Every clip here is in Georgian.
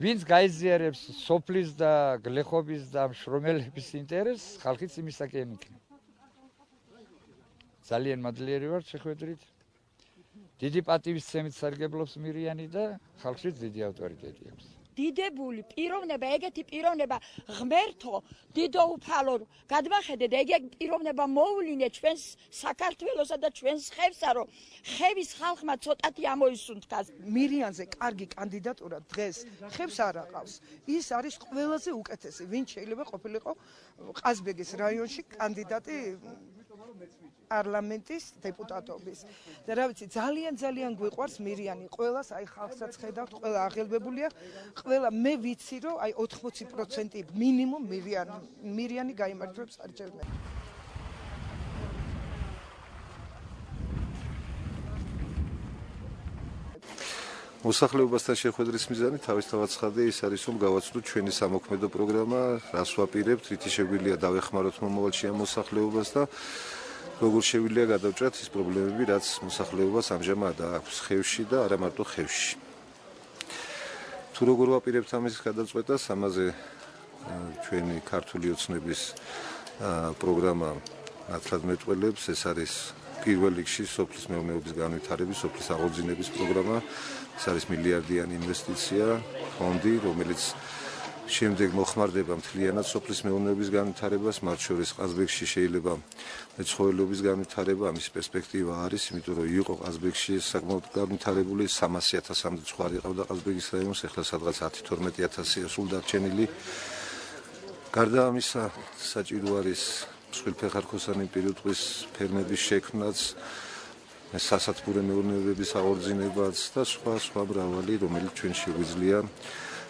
ვინც გაიზიარებს სოფლის და გლეხობის და მშრომელების ინტერესს, ხალხიც იმისაკენ იქნება. ძალიან მადლიერი ვარ შეხვედრით. დიდი პატივისცემით სარგებლობს მირიანი და ხალხშიც დიდი ავტორიტეტი აქვს. დიდებული პიროვნება, ეგეთი პიროვნება ღმერთო, დიდოუფალო გადმახედეთ, ეგეთი პიროვნება მოუვლინეთ ჩვენს საქართველოსა და ჩვენს ხევსა, რომ ხევის ხალხმა ცოტათი ამოისუნთქას. მირიანზე კარგი კანდიდატურა დღეს ხევს არ აყავს. ის არის ყველაზე უკეთესი, ვინც შეიძლება ყოფილიყო ყაზბეგის რაიონში კანდიდატი პარლამენტის დეპუტატობის. და რა ვიცი, ძალიან გვიყვარს მირიანი. ყველას აი ხალხსაც ხედავთ, ყველა აღელვებულია, ყველა მე ვიცი, რომ აი 80% მინიმუმ მირიანი გაიმარჯვებს არჩევნებში. მოსახლეობასთან შეხვედრის მიზანი თავისთავად ცხადია ის არის, რომ გავაცნოთ ჩვენი სამოქმედო პროგრამა, რას ვაპირებთ, რითი შეგვიძლია დავეხმაროთ მომავალში ამ მოსახლეობას და როგორ შეგვიძლია გადავჭრათ ის პრობლემები, რაც მოსახლეობას ამჟამად აქვს ხევში და არა მარტო ხევში. თუ როგორ ვაპირებთ ამის გადაწყვეტას, ამაზე ჩვენი ქართული ოცნების პროგრამა ნათლად მეტყველებს, ეს არის პირველ რიგში სოფლის მეურნეობის განვითარების, სოფლის აღორძინების პროგრამა, ეს არის მილიარდიანი ინვესტიცია, ფონდი, რომელიც შემდეგ მოხმარდება მთლიანად სოფლის მეურნეობის განვითარებას, მათ შორის ყაზბეგში შეიძლება მეცხოველეობის განვითარება, ამის პერსპექტივა არის, იმიტომ რომ იყო ყაზბეგში საკმაოდ განვითარებული 300,000-მდე ცხვარი ყავდა ყაზბეგის რაიონს, ახლა სადღაც 10-12,000-ია სულ დარჩენილი. გარდა ამისა, საჭირო არის მსხვილფეხარქოსანი პირუტყვის ფერმების შექმნაც, სასათბურე მეურნეობების აღორძინებაც და სხვა მრავალი, რომელიც ჩვენ შეგვიძლია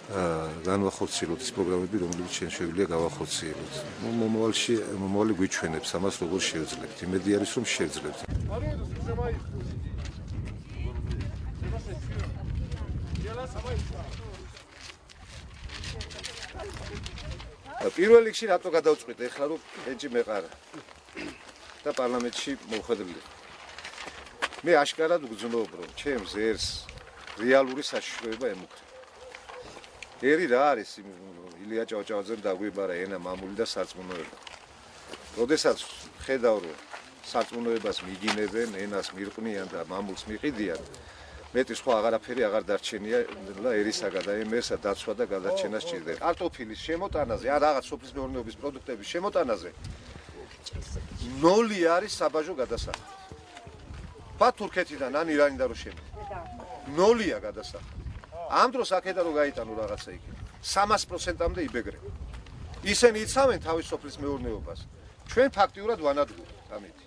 განვახორციელოთ ის პროგრამები, რომელიც ჩვენ შეგვიძლია გავახორციელოთ. მომავალი გვიჩვენებს ამას როგორ შევძლებთ. იმედი არის, რომ შევძლებთ. პირველ რიგში რატო გადავწყვიტე ახლა რომ ეჭი მეყარა და პარლამენტში მოხვედრილი. მე აშკარად ვგრძნობ, რომ ჩემს ერს რეალური საშიშროება ემუქრა. ერი რა არის ილია ჭავჭავაძემ დაგვიბარა ენა მამული და სარწმუნოება. როდესაც ხედავ რომ სარწმუნოებას მიგინებენ, ენას მირყნიან და მამულს მიყიდიან, მეტი სხვა აღარაფერი აღარ დარჩენია და ერისაგან და ემერსა დაცვა და გადარჩენა სჭირდება. კარტოფილის შემოტანაზე, ან რაღაც სოფლის მეურნეობის პროდუქტების შემოტანაზე 0 არის საბაჟო გადასახადი. ფა თურქეთიდან ან ირანიდან რო შემო. 0-ია გადასახადი. ამ დროს აქედა რომ გაიტანო რაღაცა იქ 300%-მდე იბეგრე. ისინი იცავენ თავის სოფლის მეურნეობას. ჩვენ ფაქტიურად ვანადგურებთ ამით.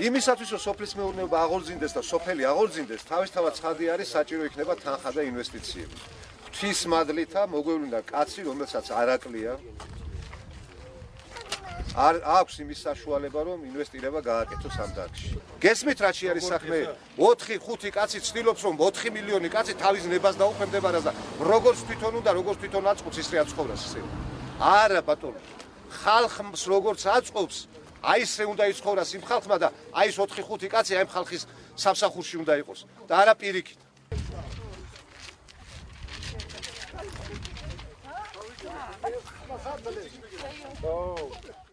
იმისათვის რომ სოფლის მეურნეობა აღორძინდეს და სოფელი აღორძინდეს, თავისთავად ცხადი არის საჭირო იქნება თანხა და ინვესტიციები. ღვთის მადლითა მოგვევლინდა კაცი, რომელსაც არაკლია. არ აქვს იმის საშუალება რომ ინვესტირება გააკეთოს ამ დარგში. გესმით რა არის საქმე? 4-5 კაცი ცდილობს რომ 4 მილიონი კაცი თავის ნებას დაუხმდებარას და როგორც თვითონ უნდა, როგორც თვითონ აწყობს ის რა ცხოვრას ისე. არა ბატონო. ხალხს როგორც აწყობს, აი ესე უნდა იცხოვრას იმ ხალხმა და აი ეს 4-5 კაცი აი ამ ხალხის სამსახურში უნდა იყოს და არა პირიქით. Oh